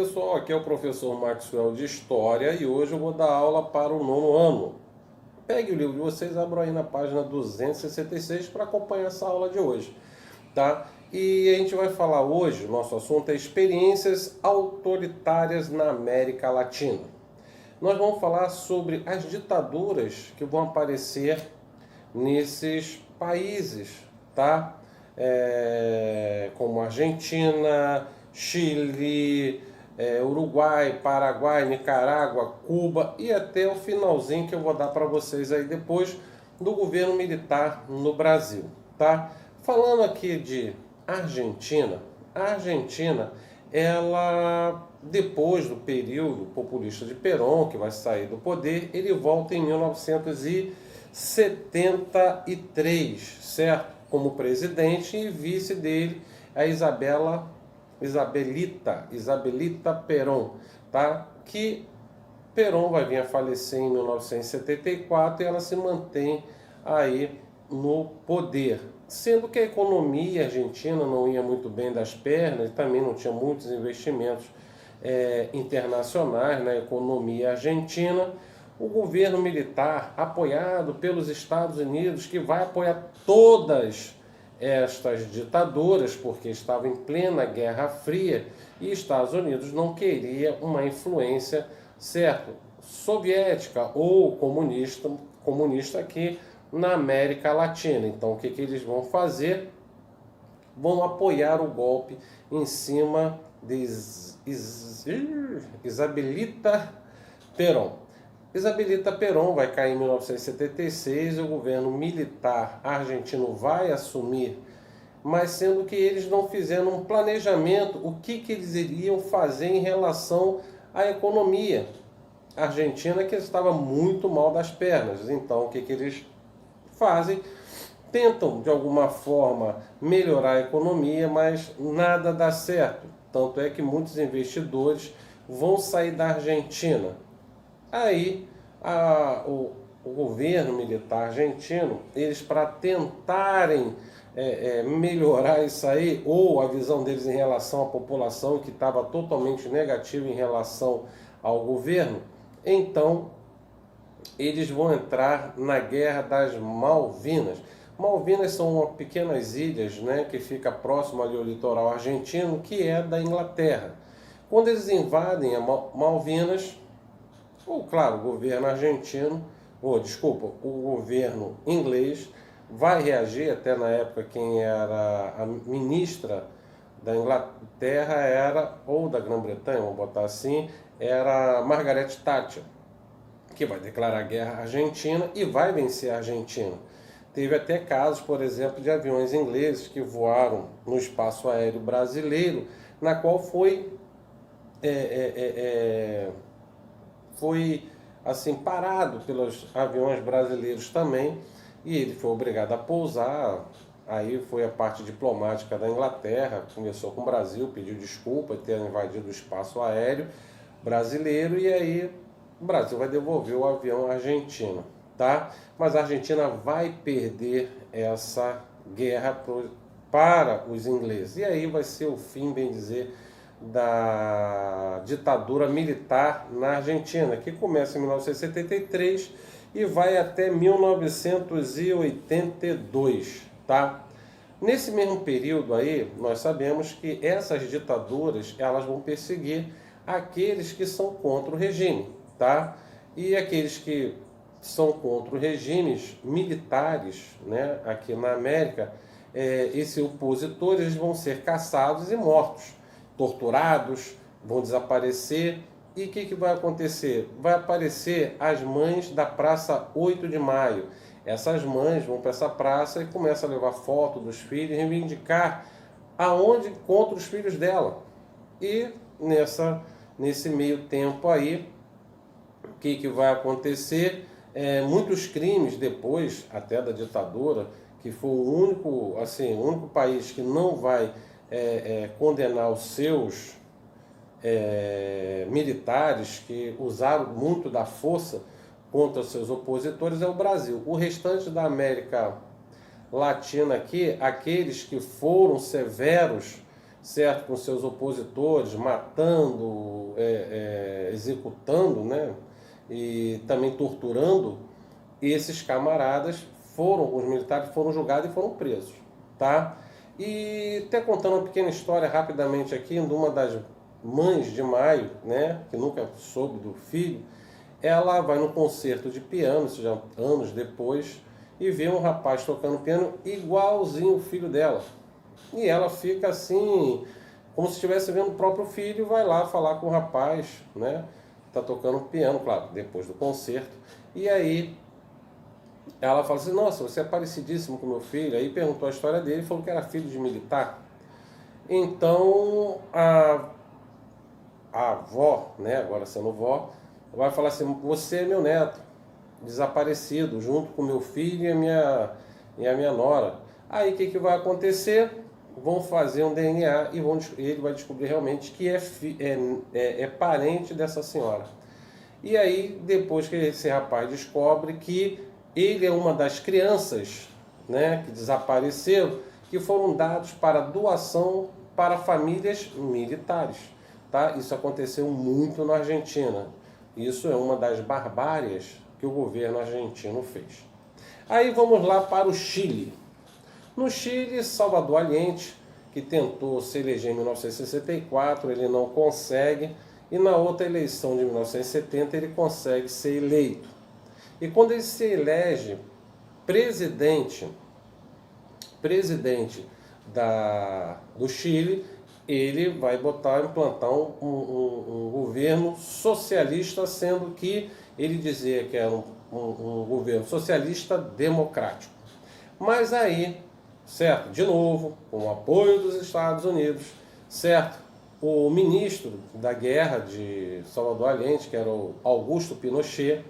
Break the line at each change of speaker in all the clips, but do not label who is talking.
pessoal, aqui é o professor Maxwell de História e hoje eu vou dar aula para o nono ano. Pegue o livro de vocês, abram aí na página 266 para acompanhar essa aula de hoje, tá? E a gente vai falar hoje, nosso assunto é experiências autoritárias na América Latina. Nós vamos falar sobre as ditaduras que vão aparecer nesses países, tá? Como Argentina, Chile, Uruguai, Paraguai, Nicarágua, Cuba e até o finalzinho que eu vou dar para vocês aí depois do governo militar no Brasil, tá? Falando aqui de Argentina, a Argentina, ela depois do período populista de Perón, que vai sair do poder, ele volta em 1973, certo? Como presidente e vice dele a Isabelita Perón, tá? Que Perón vai vir a falecer em 1974 e ela se mantém aí no poder. Sendo que a economia argentina não ia muito bem das pernas, também não tinha muitos investimentos internacionais na economia argentina, o governo militar, apoiado pelos Estados Unidos, que vai apoiar todas estas ditaduras, porque estava em plena Guerra Fria e Estados Unidos não queria uma influência, certo, soviética ou comunista aqui na América Latina. Então, o que eles vão fazer? Vão apoiar o golpe em cima de Isabelita Perón. Isabelita Perón vai cair em 1976 e o governo militar argentino vai assumir, mas sendo que eles não fizeram um planejamento, o que eles iriam fazer em relação à economia argentina, que estava muito mal das pernas. Então, o que eles fazem? Tentam, de alguma forma, melhorar a economia, mas nada dá certo. Tanto é que muitos investidores vão sair da Argentina. Aí, o governo militar argentino, eles para tentarem melhorar isso aí, ou a visão deles em relação à população, que estava totalmente negativa em relação ao governo, então eles vão entrar na Guerra das Malvinas. Malvinas são pequenas ilhas, né, que fica próximo ali ao litoral argentino, que é da Inglaterra. Quando eles invadem a Malvinas, claro, o governo argentino, o governo inglês vai reagir. Até na época quem era a ministra da Inglaterra ou da Grã-Bretanha, vamos botar assim, era Margaret Thatcher, que vai declarar guerra à Argentina e vai vencer a Argentina. Teve até casos, por exemplo, de aviões ingleses que voaram no espaço aéreo brasileiro, na qual foi assim parado pelos aviões brasileiros também, e ele foi obrigado a pousar. Aí foi a parte diplomática da Inglaterra, conversou com o Brasil, pediu desculpa por ter invadido o espaço aéreo brasileiro, e aí o Brasil vai devolver o avião argentino, tá? Mas a Argentina vai perder essa guerra para os ingleses, e aí vai ser o fim, bem dizer, da ditadura militar na Argentina, que começa em 1973 e vai até 1982, tá? Nesse mesmo período aí, nós sabemos que essas ditaduras, elas vão perseguir aqueles que são contra o regime, tá? E aqueles que são contra os regimes militares, né, aqui na América, esses opositores, eles vão ser caçados e mortos, torturados, vão desaparecer. E o que vai acontecer? Vai aparecer as mães da Praça 8 de Maio. Essas mães vão para essa praça e começam a levar foto dos filhos, reivindicar aonde encontra os filhos dela. E nesse meio tempo aí, o que vai acontecer? Muitos crimes depois, até da ditadura, que foi o único país que não vai condenar os seus militares que usaram muito da força contra seus opositores, é o Brasil. O restante da América Latina aqui, aqueles que foram severos certo, com seus opositores, matando, executando, né, e também torturando, esses camaradas foram, os militares foram julgados e foram presos, tá? E até contando uma pequena história rapidamente aqui, de uma das mães de Maio, né, que nunca soube do filho, ela vai no concerto de piano, isso já anos depois, e vê um rapaz tocando piano igualzinho o filho dela. E ela fica assim, como se estivesse vendo o próprio filho, e vai lá falar com o rapaz, né? Tá tocando piano, claro, depois do concerto. E aí ela fala assim, nossa, você é parecidíssimo com meu filho. Aí perguntou a história dele e falou que era filho de militar. Então a avó, né, agora sendo vó, vai falar assim, você é meu neto, desaparecido, junto com meu filho e a minha nora. Aí o que vai acontecer? Vão fazer um DNA e ele vai descobrir realmente que é parente dessa senhora. E aí, depois que esse rapaz descobre que ele é uma das crianças, né, que desapareceram, que foram dados para doação para famílias militares. Tá? Isso aconteceu muito na Argentina. Isso é uma das barbárias que o governo argentino fez. Aí vamos lá para o Chile. No Chile, Salvador Allende, que tentou se eleger em 1964, ele não consegue, e na outra eleição de 1970 ele consegue ser eleito. E quando ele se elege presidente do Chile, ele vai implantar um governo socialista, sendo que ele dizia que era um governo socialista democrático. Mas aí, certo, de novo, com o apoio dos Estados Unidos, certo, o ministro da guerra de Salvador Allende, que era o Augusto Pinochet,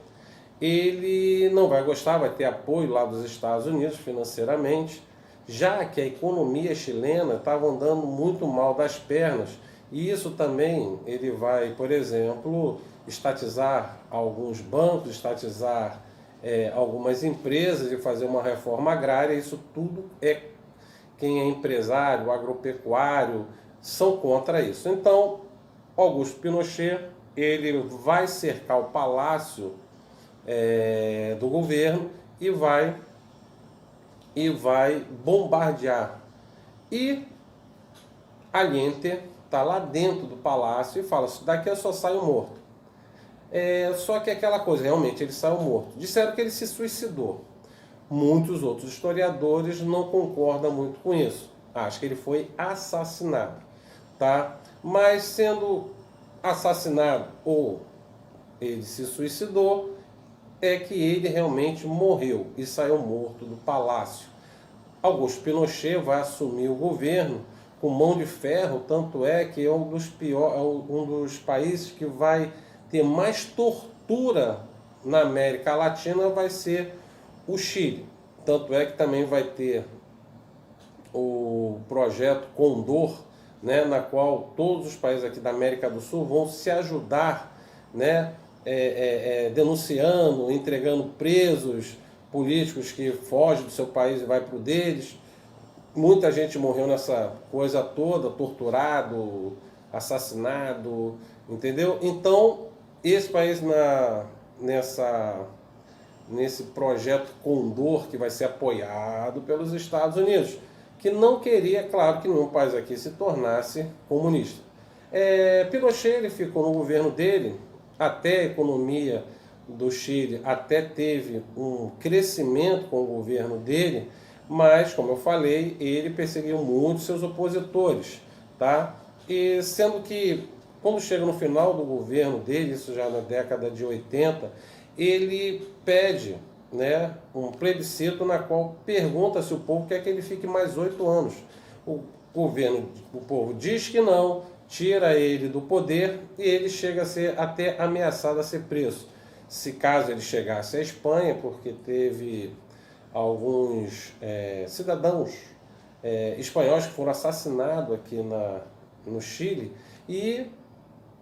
ele não vai gostar, vai ter apoio lá dos Estados Unidos financeiramente, já que a economia chilena estava andando muito mal das pernas, e isso também ele vai, por exemplo, estatizar alguns bancos, estatizar algumas empresas e fazer uma reforma agrária. Isso tudo quem é empresário, agropecuário, são contra isso. Então, Augusto Pinochet, ele vai cercar o palácio do governo e vai bombardear. E Allende está lá dentro do palácio e fala, daqui eu só saio morto. Só que aquela coisa, realmente ele saiu morto. Disseram que ele se suicidou. Muitos outros historiadores não concordam muito com isso. Acham que ele foi assassinado. Tá? Mas sendo assassinado ou ele se suicidou, é que ele realmente morreu e saiu morto do palácio. Augusto Pinochet vai assumir o governo com mão de ferro, tanto é que é um dos países que vai ter mais tortura na América Latina, vai ser o Chile. Tanto é que também vai ter o projeto Condor, né, na qual todos os países aqui da América do Sul vão se ajudar, né, denunciando, entregando presos políticos que fogem do seu país e vai para o deles. Muita gente morreu nessa coisa toda, torturado, assassinado, entendeu? Então, esse país nesse projeto Condor, que vai ser apoiado pelos Estados Unidos, que não queria, claro, que nenhum país aqui se tornasse comunista. Pinochet ele ficou no governo dele, até a economia do Chile até teve um crescimento com o governo dele, mas, como eu falei, ele perseguiu muito seus opositores, tá? E sendo que, quando chega no final do governo dele, isso já na década de 80, ele pede, né, um plebiscito na qual pergunta se o povo quer que ele fique mais 8 anos. O povo diz que não, tira ele do poder e ele chega a ser até ameaçado a ser preso. Se caso ele chegasse à Espanha, porque teve alguns cidadãos espanhóis que foram assassinados aqui no Chile, e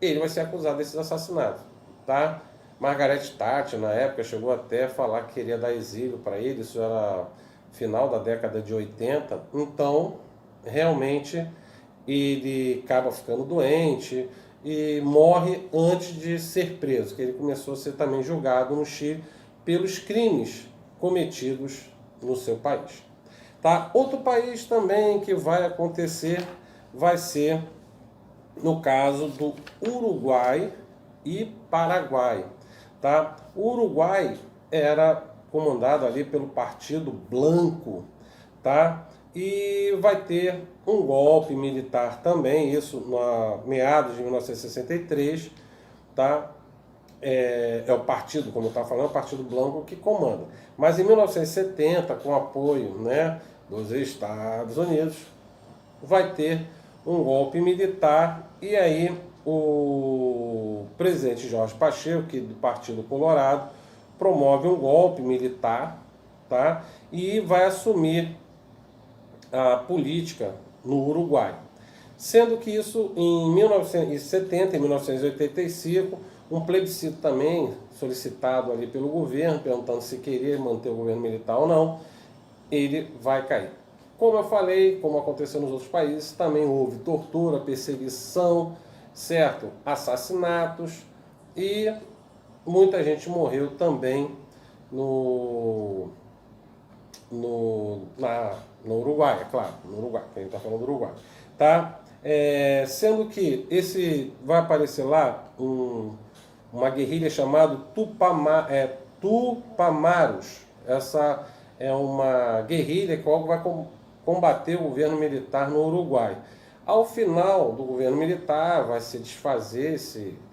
ele vai ser acusado desses assassinatos, tá? Margaret Thatcher, na época, chegou até a falar que queria dar exílio para ele, isso era final da década de 80, então, realmente, ele acaba ficando doente e morre antes de ser preso, que ele começou a ser também julgado no Chile pelos crimes cometidos no seu país. Tá? Outro país também que vai acontecer vai ser no caso do Uruguai e Paraguai. Tá? O Uruguai era comandado ali pelo Partido Blanco, tá? E vai ter um golpe militar também, isso na meados de 1963, tá? É o partido, como eu estava falando, o Partido Blanco que comanda. Mas em 1970, com apoio, né, dos Estados Unidos, vai ter um golpe militar e aí o presidente Jorge Pacheco, que do Partido Colorado, promove um golpe militar, tá? E vai assumir a política no Uruguai. Sendo que isso em 1970 e 1985, um plebiscito também solicitado ali pelo governo, perguntando se queria manter o governo militar ou não, ele vai cair. Como eu falei, como aconteceu nos outros países, também houve tortura, perseguição, certo? Assassinatos e muita gente morreu também no Uruguai, é claro, no Uruguai, que a gente está falando do Uruguai, tá? Sendo que esse vai aparecer lá uma guerrilha chamada Tupamaros. Essa é uma guerrilha que vai combater o governo militar no Uruguai. Ao final do governo militar, vai se desfazer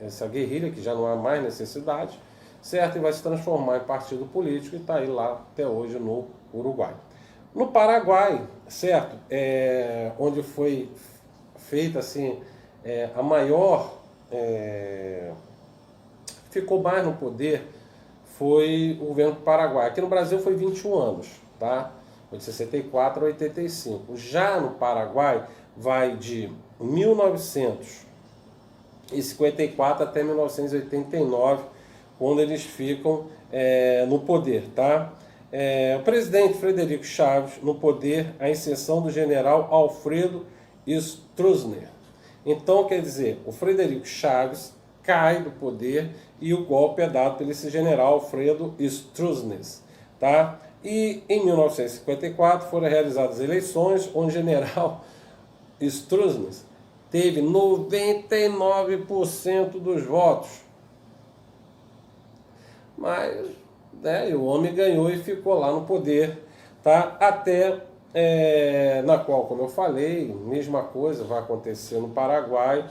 essa guerrilha, que já não há mais necessidade, certo? E vai se transformar em partido político e está aí lá até hoje no Uruguai. No Paraguai, certo? Onde foi feita assim, a maior, ficou mais no poder, foi o governo do Paraguai. Aqui no Brasil foi 21 anos, tá? Foi de 64 a 85. Já no Paraguai vai de 1954 até 1989, quando eles ficam no poder, tá? O presidente Frederico Chaves no poder, a exceção do general Alfredo Stroessner. Então, quer dizer, o Frederico Chaves cai do poder e o golpe é dado por esse general Alfredo Stroessner, tá? E em 1954 foram realizadas eleições onde o general Stroessner teve 99% dos votos. Mas o homem ganhou e ficou lá no poder, tá? Até na qual, como eu falei, mesma coisa vai acontecer no Paraguai,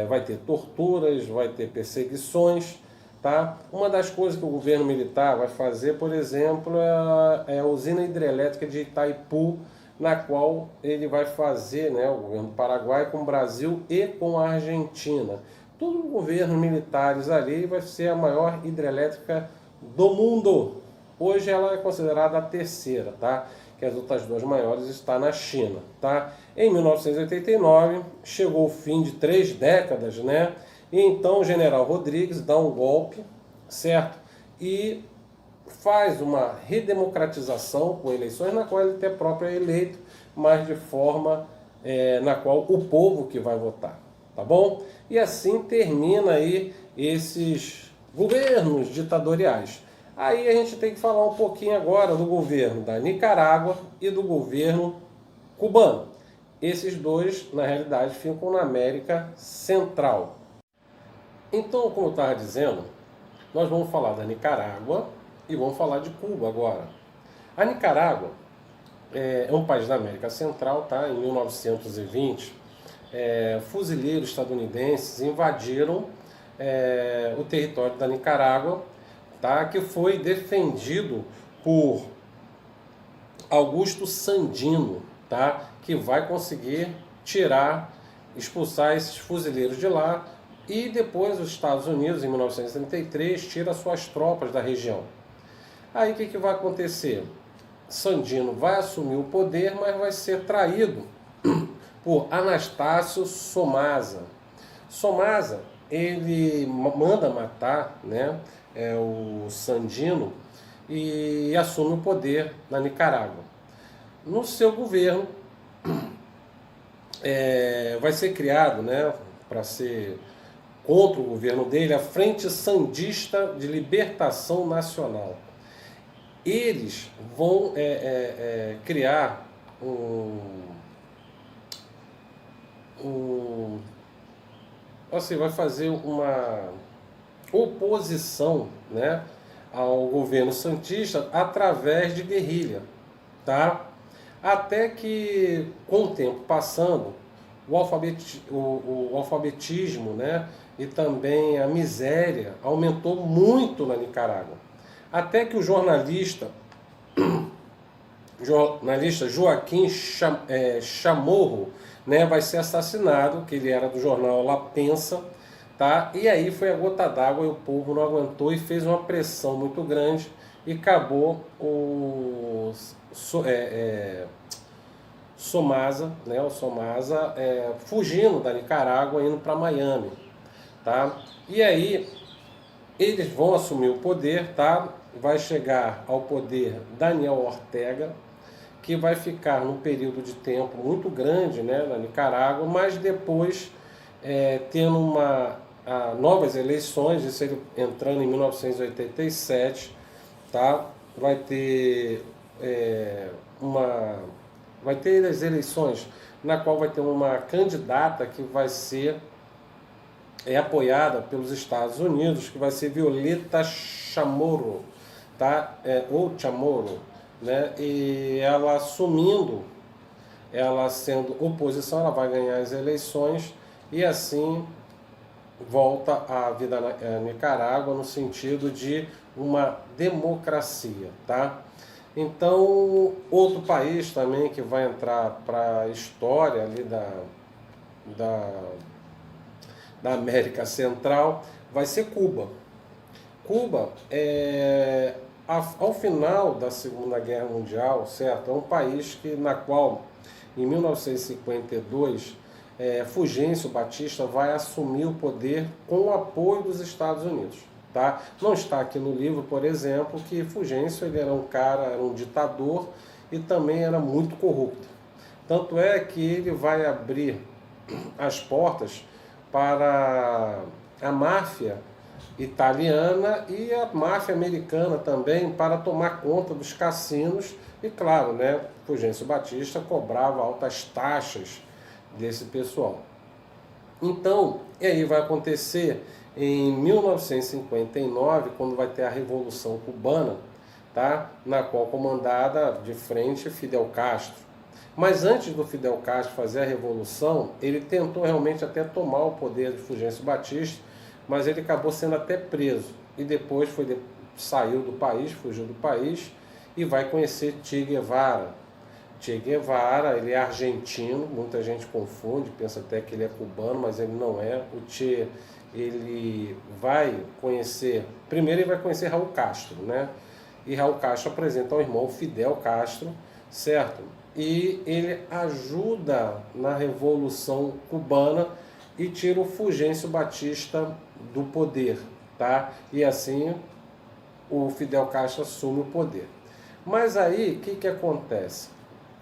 vai ter torturas, vai ter perseguições, tá? Uma das coisas que o governo militar vai fazer, por exemplo, é a usina hidrelétrica de Itaipu, na qual ele vai fazer, né, o governo do Paraguai com o Brasil e com a Argentina. Todos os governos militares ali vai ser a maior hidrelétrica do mundo. Hoje ela é considerada a terceira, tá? Que as outras duas maiores está na China, tá? Em 1989 chegou o fim de 3 décadas, né? E então o general Rodrigues dá um golpe, certo? E faz uma redemocratização com eleições na qual ele até próprio é eleito, mas de forma na qual o povo que vai votar, tá bom? E assim termina aí esses governos ditatoriais. Aí a gente tem que falar um pouquinho agora do governo da Nicarágua e do governo cubano. Esses dois, na realidade, ficam na América Central. Então, como eu estava dizendo, nós vamos falar da Nicarágua e vamos falar de Cuba agora. A Nicarágua é um país da América Central, tá? Em 1920, fuzileiros estadunidenses invadiram o território da Nicarágua, tá? Que foi defendido por Augusto Sandino, tá? Que vai conseguir expulsar esses fuzileiros de lá, e depois os Estados Unidos, em 1933, tira suas tropas da região. Aí o que vai acontecer? Sandino vai assumir o poder, mas vai ser traído por Anastácio Somoza. Somoza, ele manda matar, né, o Sandino e assume o poder na Nicarágua. No seu governo, vai ser criado, né, para ser contra o governo dele, a Frente Sandinista de Libertação Nacional. Eles vão criar assim, vai fazer uma oposição, né, ao governo santista através de guerrilha, tá? Até que, com o tempo passando, o alfabetismo, né, e também a miséria aumentou muito na Nicarágua. Até que o jornalista Joaquim Chamorro, né, vai ser assassinado, que ele era do jornal La Pensa, tá? E aí foi a gota d'água e o povo não aguentou e fez uma pressão muito grande e acabou o Somasa, né, o Somasa fugindo da Nicarágua, indo para Miami, tá? E aí eles vão assumir o poder, tá? Vai chegar ao poder Daniel Ortega, que vai ficar num período de tempo muito grande, né, na Nicarágua, mas depois, tendo novas eleições, isso ele entrando em 1987, tá? Vai ter vai ter as eleições na qual vai ter uma candidata que vai ser apoiada pelos Estados Unidos, que vai ser Violeta Chamorro, tá? Ou Chamorro, né? E ela assumindo, ela sendo oposição, ela vai ganhar as eleições e assim volta a vida na Nicarágua no sentido de uma democracia, tá? Então, outro país também que vai entrar para a história ali da, da América Central vai ser Cuba. Cuba, ao final da Segunda Guerra Mundial, certo? É um país na qual, em 1952, Fulgêncio Batista vai assumir o poder com o apoio dos Estados Unidos. Tá? Não está aqui no livro, por exemplo, que Fulgêncio ele era um ditador e também era muito corrupto. Tanto é que ele vai abrir as portas para a máfia italiana e a máfia americana também para tomar conta dos cassinos e, claro, né, Fulgêncio Batista cobrava altas taxas desse pessoal. Então, e aí vai acontecer em 1959, quando vai ter a Revolução Cubana, tá? Na qual comandada de frente Fidel Castro. Mas antes do Fidel Castro fazer a Revolução, ele tentou realmente até tomar o poder de Fulgêncio Batista, mas ele acabou sendo até preso. E depois saiu do país, fugiu do país e vai conhecer Che Guevara. Che Guevara, ele é argentino, muita gente confunde, pensa até que ele é cubano, mas ele não é. O Che, ele vai conhecer, primeiro ele vai conhecer Raul Castro, né? E Raul Castro apresenta ao irmão Fidel Castro, certo? E ele ajuda na Revolução Cubana e tira o Fulgêncio Batista do poder, tá? E assim o Fidel Castro assume o poder. Mas aí, o que acontece?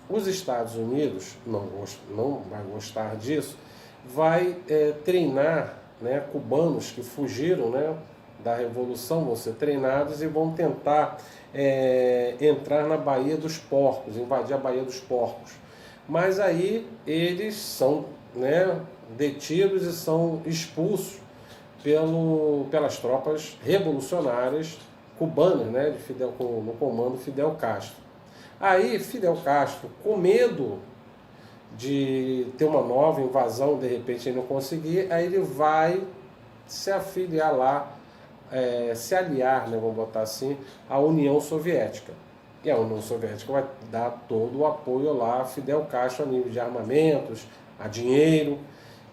Os Estados Unidos, não vai gostar disso, vai treinar, né, cubanos que fugiram, né, da Revolução, vão ser treinados e vão tentar entrar na Baía dos Porcos, invadir a Baía dos Porcos. Mas aí eles são, né, detidos e são expulsos pelas tropas revolucionárias cubanas, né, no comando Fidel Castro. Aí Fidel Castro, com medo de ter uma nova invasão, de repente ele não conseguir, aí ele vai se afiliar lá, se aliar, né, vamos botar assim, à União Soviética. E a União Soviética vai dar todo o apoio lá a Fidel Castro a nível de armamentos, a dinheiro.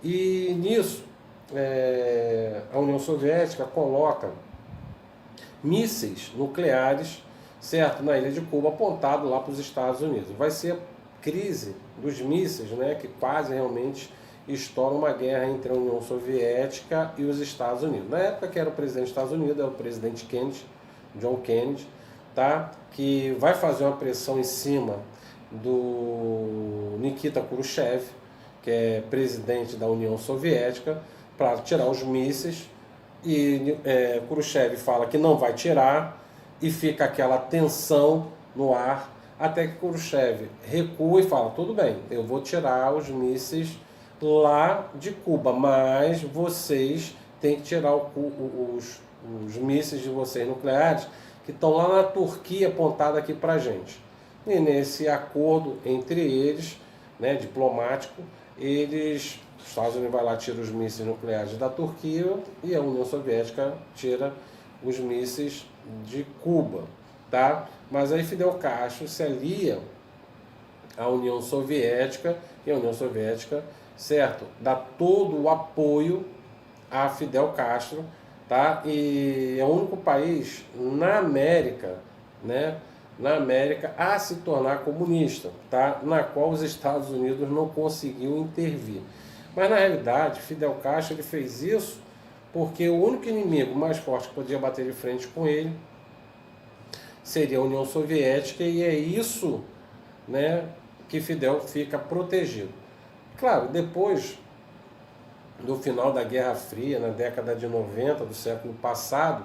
E nisso, a União Soviética coloca mísseis nucleares, certo, na ilha de Cuba, apontado lá para os Estados Unidos. Vai ser a crise dos mísseis, né, que quase realmente estoura uma guerra entre a União Soviética e os Estados Unidos. Na época que era o presidente dos Estados Unidos, era o presidente Kennedy, John Kennedy, tá, que vai fazer uma pressão em cima do Nikita Khrushchev, que é presidente da União Soviética, para tirar os mísseis, e Khrushchev fala que não vai tirar, e fica aquela tensão no ar, até que Khrushchev recua e fala, tudo bem, eu vou tirar os mísseis lá de Cuba, mas vocês têm que tirar os mísseis de vocês nucleares que estão lá na Turquia apontados aqui para a gente. E nesse acordo entre eles, né, diplomático, os Estados Unidos vai lá, tira os mísseis nucleares da Turquia e a União Soviética tira os mísseis de Cuba, tá? Mas aí Fidel Castro se alia à União Soviética e a União Soviética, certo, dá todo o apoio a Fidel Castro, tá? E é o único país na América, né, na América a se tornar comunista, tá? Na qual os Estados Unidos não conseguiu intervir. Mas na realidade, Fidel Castro ele fez isso porque o único inimigo mais forte que podia bater de frente com ele seria a União Soviética, e é isso, né, que Fidel fica protegido. Claro, depois do final da Guerra Fria, na década de 90 do século passado,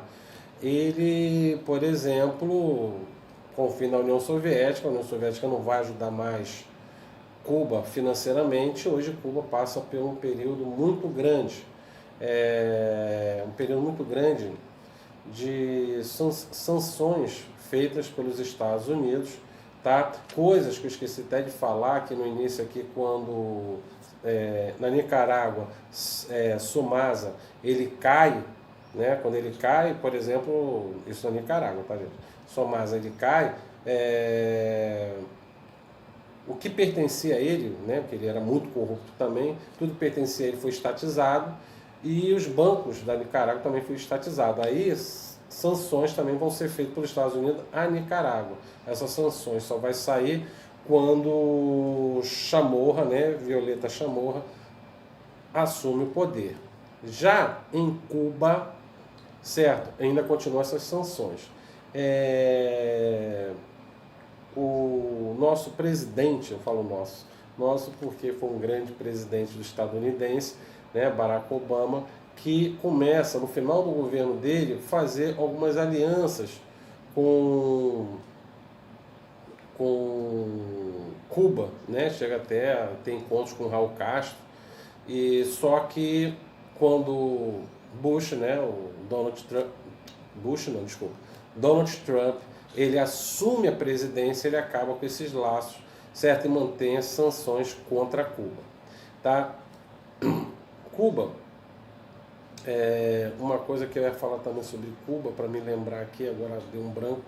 ele, por exemplo, com o fim da União Soviética, a União Soviética não vai ajudar mais Cuba financeiramente. Hoje Cuba passa por um período muito grande, de sanções feitas pelos Estados Unidos, tá? Coisas que eu esqueci até de falar aqui no início, aqui, quando na Nicarágua, Sumasa, ele cai, né? Quando ele cai, por exemplo, isso na Nicarágua, tá, gente? Sumasa, ele cai, o que pertencia a ele, né? Porque ele era muito corrupto também, tudo que pertencia a ele foi estatizado, e os bancos da Nicarágua também foram estatizados. Aí sanções também vão ser feitas pelos Estados Unidos à Nicarágua. Essas sanções só vai sair quando Chamorra, né, Violeta Chamorra, assume o poder. Já em Cuba, certo, ainda continuam essas sanções. O nosso presidente, eu falo nosso porque foi um grande presidente do estadunidense, né, Barack Obama, que começa, no final do governo dele, fazer algumas alianças com Cuba, né? Chega até a ter encontros com Raul Castro, e só que quando Bush, né, o Donald Trump, Donald Trump, ele assume a presidência, ele acaba com esses laços, certo? E mantém as sanções contra Cuba, tá? Cuba, uma coisa que eu ia falar também sobre Cuba, para me lembrar aqui, agora deu um branco.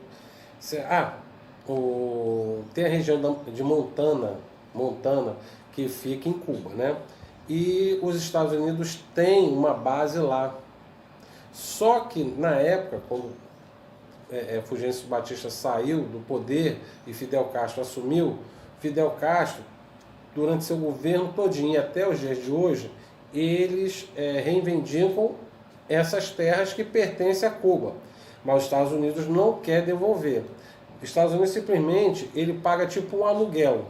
Tem a região de Montana, que fica em Cuba, né? E os Estados Unidos têm uma base lá. Só que na época, quando Fulgêncio Batista saiu do poder e Fidel Castro assumiu, Fidel Castro, durante seu governo todinho e até os dias de hoje, eles reivindicam essas terras que pertencem a Cuba, mas os Estados Unidos não quer devolver. Os Estados Unidos simplesmente ele paga tipo um aluguel.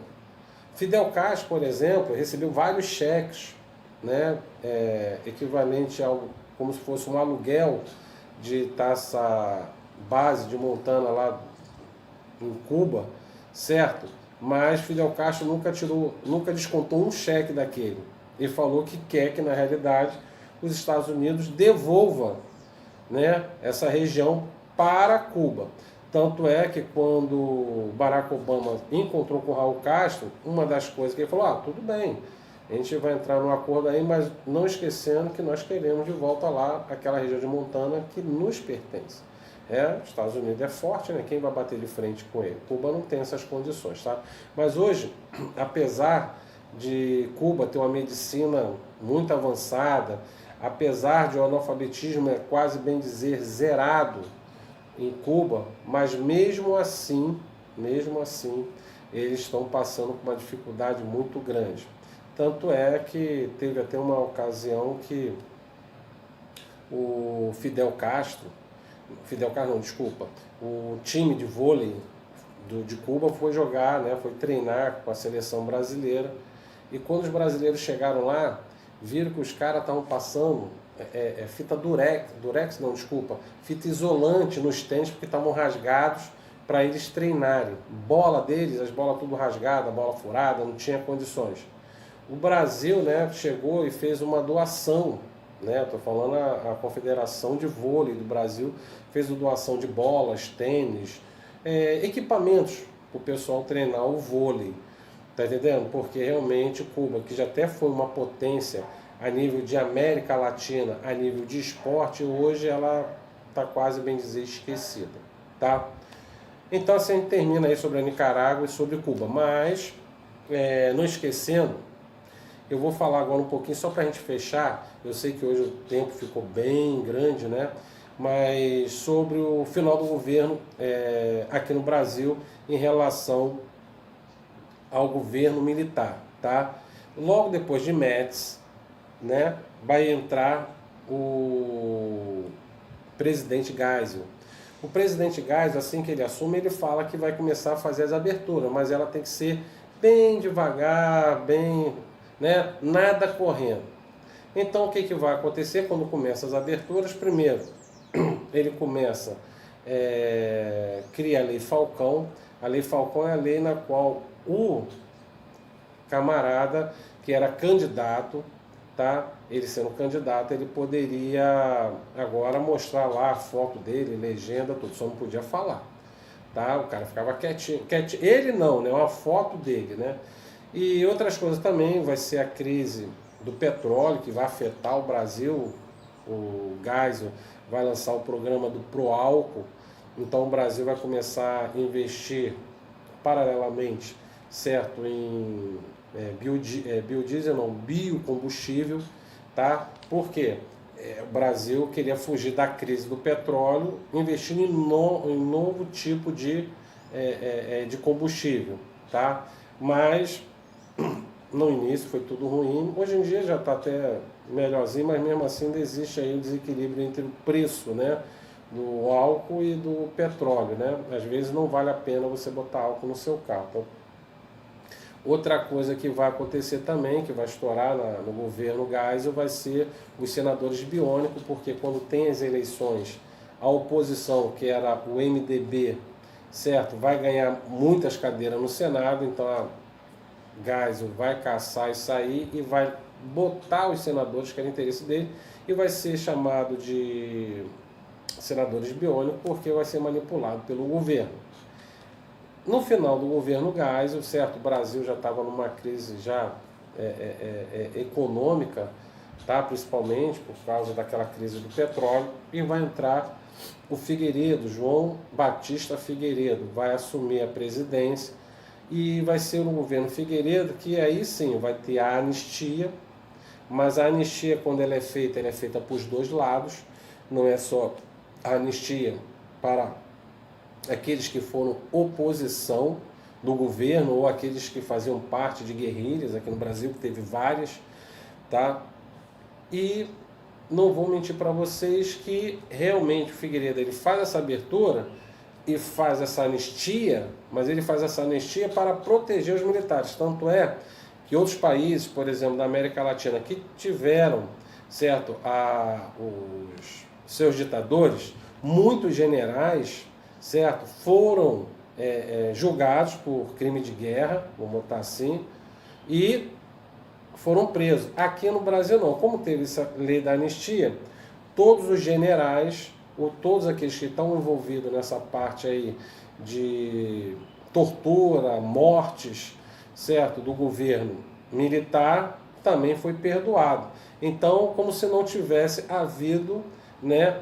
Fidel Castro, por exemplo, recebeu vários cheques, né, equivalente ao como se fosse um aluguel de essa base de Montana lá em Cuba, certo? Mas Fidel Castro nunca descontou um cheque daquele. Ele falou que quer que, na realidade, os Estados Unidos devolvam, né, essa região para Cuba. Tanto é que quando Barack Obama encontrou com Raul Castro, uma das coisas que ele falou, tudo bem, a gente vai entrar num acordo aí, mas não esquecendo que nós queremos de volta lá aquela região de Montana que nos pertence. Os Estados Unidos é forte, né? Quem vai bater de frente com ele? Cuba não tem essas condições, tá? Mas hoje, apesar de Cuba ter uma medicina muito avançada, apesar de o analfabetismo quase bem dizer zerado em Cuba, mas mesmo assim, eles estão passando por uma dificuldade muito grande. Tanto é que teve até uma ocasião que o o time de vôlei de Cuba foi jogar, né, foi treinar com a seleção brasileira, E quando os brasileiros chegaram lá, viram que os caras estavam passando fita durex não, desculpa, fita isolante nos tênis porque estavam rasgados para eles treinarem. Bola deles, as bolas tudo rasgadas, bola furada, não tinha condições. O Brasil, né, chegou e fez uma doação, né, estou falando a Confederação de Vôlei do Brasil, fez uma doação de bolas, tênis, equipamentos para o pessoal treinar o vôlei. Tá entendendo? Porque realmente Cuba, que já até foi uma potência a nível de América Latina, a nível de esporte, hoje ela está quase, bem dizer, esquecida. Tá? Então assim a gente termina aí sobre a Nicarágua e sobre Cuba. Mas, não esquecendo, eu vou falar agora um pouquinho, só para a gente fechar, eu sei que hoje o tempo ficou bem grande, né? Mas sobre o final do governo aqui no Brasil em relação ao governo militar, tá? Logo depois de Médici, né, vai entrar o presidente Geisel. O presidente Geisel, assim que ele assume, ele fala que vai começar a fazer as aberturas, mas ela tem que ser bem devagar, bem, né, nada correndo. Então o que, que vai acontecer quando começam as aberturas? Primeiro, ele começa cria a Lei Falcão. A Lei Falcão é a lei na qual o camarada que era candidato, tá? Ele sendo candidato, ele poderia agora mostrar lá a foto dele, legenda, tudo, só não podia falar, tá? O cara ficava quietinho, quietinho. Ele não, né? Uma foto dele, né? E outras coisas também, vai ser a crise do petróleo que vai afetar o Brasil. O Geisel vai lançar o programa do Proálcool, então o Brasil vai começar a investir paralelamente, certo, em biodiesel, não, biocombustível, tá? Por quê? O Brasil queria fugir da crise do petróleo, investindo em novo tipo de combustível, tá? Mas no início foi tudo ruim, hoje em dia já está até melhorzinho, mas mesmo assim ainda existe aí um desequilíbrio entre o preço, né, do álcool e do petróleo, né? Às vezes não vale a pena você botar álcool no seu carro. Então, outra coisa que vai acontecer também, que vai estourar no governo Geisel, vai ser os senadores biônicos, porque quando tem as eleições, a oposição, que era o MDB, certo, vai ganhar muitas cadeiras no Senado, então a Geisel vai caçar isso aí e vai botar os senadores, que era interesse dele, e vai ser chamado de senadores biônicos, porque vai ser manipulado pelo governo. No final do governo Geisel, certo, o Brasil já estava numa crise já econômica, tá? Principalmente por causa daquela crise do petróleo, e vai entrar o Figueiredo, João Batista Figueiredo, vai assumir a presidência, e vai ser no governo Figueiredo que aí sim vai ter a anistia, mas a anistia, quando ela é feita para os dois lados, não é só a anistia para aqueles que foram oposição do governo ou aqueles que faziam parte de guerrilhas, aqui no Brasil, que teve várias, tá? E não vou mentir para vocês que realmente o Figueiredo ele faz essa abertura e faz essa anistia, mas ele faz essa anistia para proteger os militares. Tanto é que outros países, por exemplo, da América Latina, que tiveram, certo, os seus ditadores, muitos generais, certo, foram julgados por crime de guerra, vamos botar assim, e foram presos. Aqui no Brasil não. Como teve essa lei da anistia, todos os generais, ou todos aqueles que estão envolvidos nessa parte aí de tortura, mortes, certo, do governo militar, também foi perdoado. Então, como se não tivesse havido, né,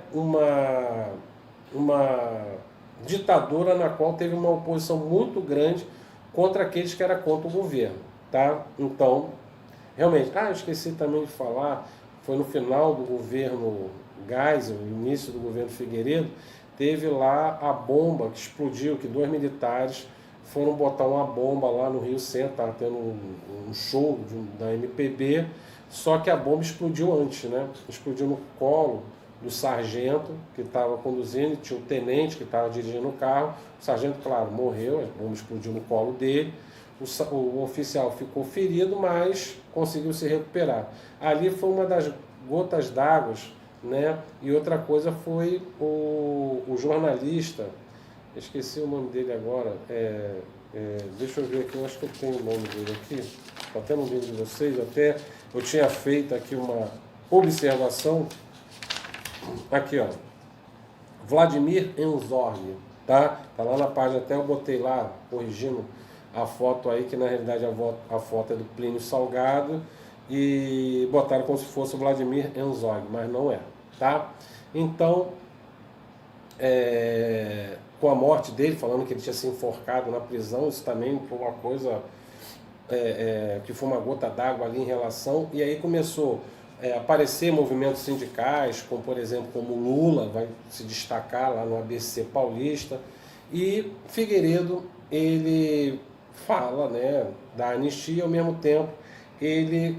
uma ditadura na qual teve uma oposição muito grande contra aqueles que eram contra o governo, tá? Então, realmente, eu esqueci também de falar, foi no final do governo Geisel, início do governo Figueiredo, teve lá a bomba que explodiu, que 2 militares foram botar uma bomba lá no Rio Centro, estava tendo um show da MPB, só que a bomba explodiu antes, né? Explodiu no colo do sargento que estava conduzindo, e tinha o tenente que estava dirigindo o carro. O sargento, claro, morreu, a bomba explodiu no colo dele. o oficial ficou ferido, mas conseguiu se recuperar. Ali foi uma das gotas d'água, né? E outra coisa foi o jornalista, esqueci o nome dele agora, deixa eu ver aqui, eu acho que eu tenho o nome dele aqui, está até no vídeo de vocês, até eu tinha feito aqui uma observação, aqui ó, Vladimir Enzorg, tá? Tá lá na página, até eu botei lá, corrigindo a foto aí, que na realidade a foto é do Plínio Salgado, e botaram como se fosse o Vladimir Enzorg, mas não é, tá? Então, com a morte dele, falando que ele tinha se enforcado na prisão, isso também foi uma coisa que foi uma gota d'água ali em relação, e aí começou a aparecer movimentos sindicais, como por exemplo, como o Lula vai se destacar lá no ABC Paulista, e Figueiredo, ele fala, né, da anistia, ao mesmo tempo, ele,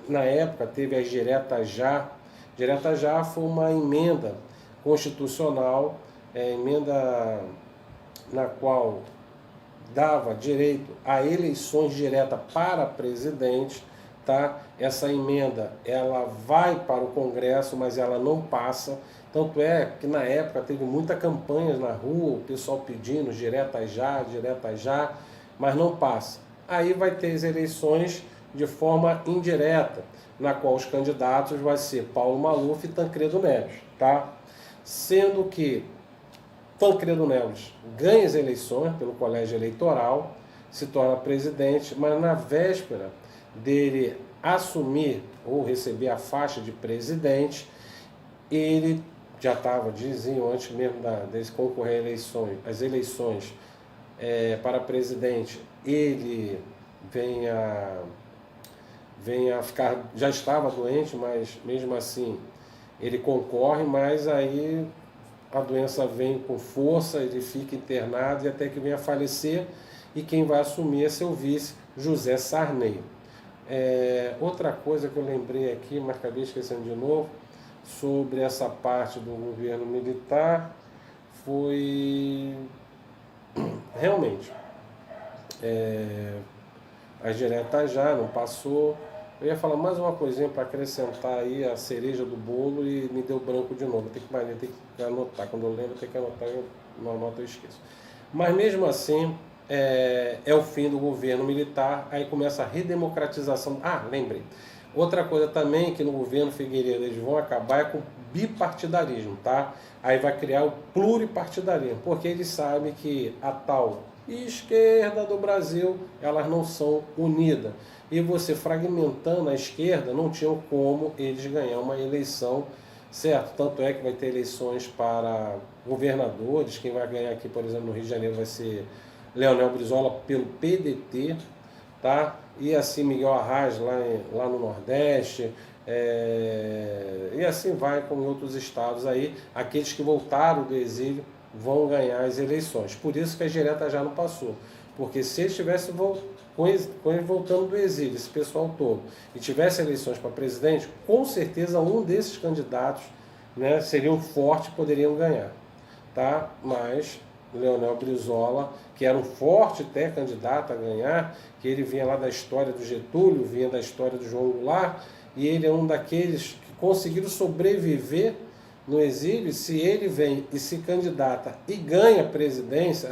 na época, teve as diretas já. Direta já foi uma emenda constitucional, emenda na qual dava direito a eleições diretas para presidente, tá? Essa emenda, ela vai para o Congresso, mas ela não passa. Tanto é que na época teve muita campanha na rua, o pessoal pedindo direta já, mas não passa. Aí vai ter as eleições de forma indireta, na qual os candidatos vai ser Paulo Maluf e Tancredo Neves, tá? Sendo que Tancredo Neves ganha as eleições pelo colégio eleitoral, se torna presidente, mas na véspera dele assumir ou receber a faixa de presidente, ele já estava, diziam antes mesmo deles concorrer às eleições para presidente, ele vem a ficar, já estava doente, mas mesmo assim ele concorre, mas aí a doença vem com força, ele fica internado e até que venha a falecer, e quem vai assumir é seu vice, José Sarney. Outra coisa que eu lembrei aqui, mas acabei esquecendo de novo, sobre essa parte do governo militar, foi realmente as diretas já não passou. Eu ia falar mais uma coisinha para acrescentar aí a cereja do bolo e me deu branco de novo. Tem que anotar, quando eu lembro tem que anotar, eu não anoto, eu esqueço. Mas mesmo assim, é o fim do governo militar, aí começa a redemocratização. Lembrei. Outra coisa também que no governo Figueiredo eles vão acabar é com o bipartidarismo, tá? Aí vai criar o pluripartidarismo, porque eles sabem que a tal esquerda do Brasil, elas não são unidas. E você fragmentando a esquerda, não tinha como eles ganhar uma eleição, certo? Tanto é que vai ter eleições para governadores, quem vai ganhar aqui, por exemplo, no Rio de Janeiro vai ser Leonel Brizola pelo PDT, tá? E assim Miguel Arraes lá no Nordeste, e assim vai com outros estados aí, aqueles que voltaram do exílio vão ganhar as eleições. Por isso que a direta já não passou, porque se eles tivessem com eles voltando do exílio, esse pessoal todo, e tivesse eleições para presidente, com certeza um desses candidatos, né, seriam fortes e poderiam ganhar, tá? Mas Leonel Brizola, que era um forte até candidato a ganhar, que ele vinha lá da história do Getúlio, vinha da história do João Goulart, e ele é um daqueles que conseguiram sobreviver no exílio. Se ele vem e se candidata e ganha a presidência,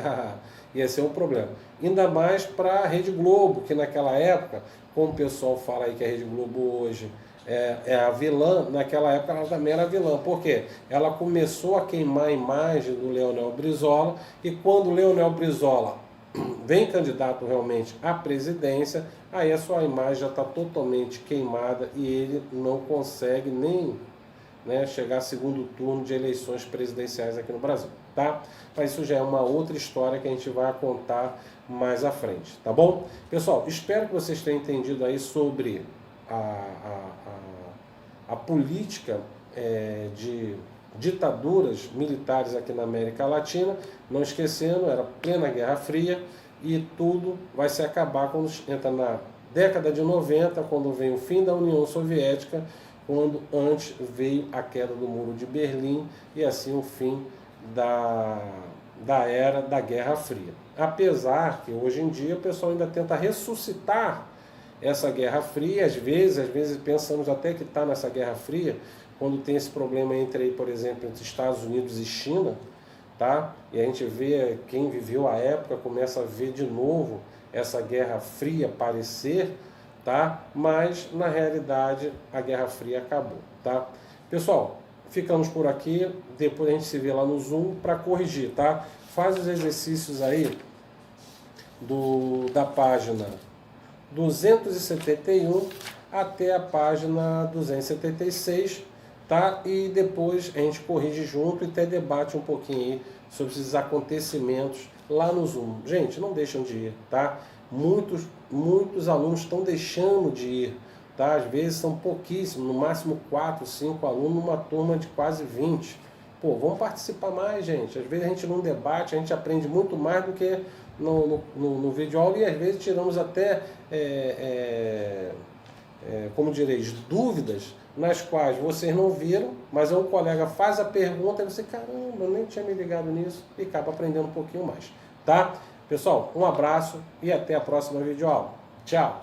ia ser um problema. Ainda mais para a Rede Globo, que naquela época, como o pessoal fala aí que a Rede Globo hoje é a vilã, naquela época ela também era vilã. Por quê? Ela começou a queimar a imagem do Leonel Brizola, e quando o Leonel Brizola vem candidato realmente à presidência, aí a sua imagem já está totalmente queimada e ele não consegue nem, né, chegar a segundo turno de eleições presidenciais aqui no Brasil, tá? Mas isso já é uma outra história que a gente vai contar mais à frente, tá bom? Pessoal, espero que vocês tenham entendido aí sobre a política de ditaduras militares aqui na América Latina. Não esquecendo, era plena Guerra Fria, e tudo vai se acabar quando entra na década de 90, quando vem o fim da União Soviética, quando antes veio a queda do Muro de Berlim, e assim o fim da era da Guerra Fria. Apesar que hoje em dia o pessoal ainda tenta ressuscitar essa Guerra Fria, às vezes pensamos até que está nessa Guerra Fria, quando tem esse problema entre, por exemplo, entre Estados Unidos e China, tá? E a gente vê, quem viveu a época começa a ver de novo essa Guerra Fria aparecer, tá? Mas na realidade a Guerra Fria acabou, tá? Pessoal, ficamos por aqui, depois a gente se vê lá no Zoom para corrigir, tá? Faz os exercícios aí da página 271 até a página 276, tá? E depois a gente corrige junto e até debate um pouquinho aí sobre esses acontecimentos lá no Zoom. Gente, não deixam de ir, tá? Muitos alunos estão deixando de ir, tá? Às vezes são pouquíssimos, no máximo 4, 5 alunos numa turma de quase 20. Pô, vamos participar mais, gente. Às vezes a gente não debate, a gente aprende muito mais do que no vídeo aula e às vezes tiramos até, como direis, dúvidas nas quais vocês não viram, mas um colega faz a pergunta e você, caramba, eu nem tinha me ligado nisso, e acaba aprendendo um pouquinho mais, tá? Pessoal, um abraço e até a próxima videoaula. Tchau!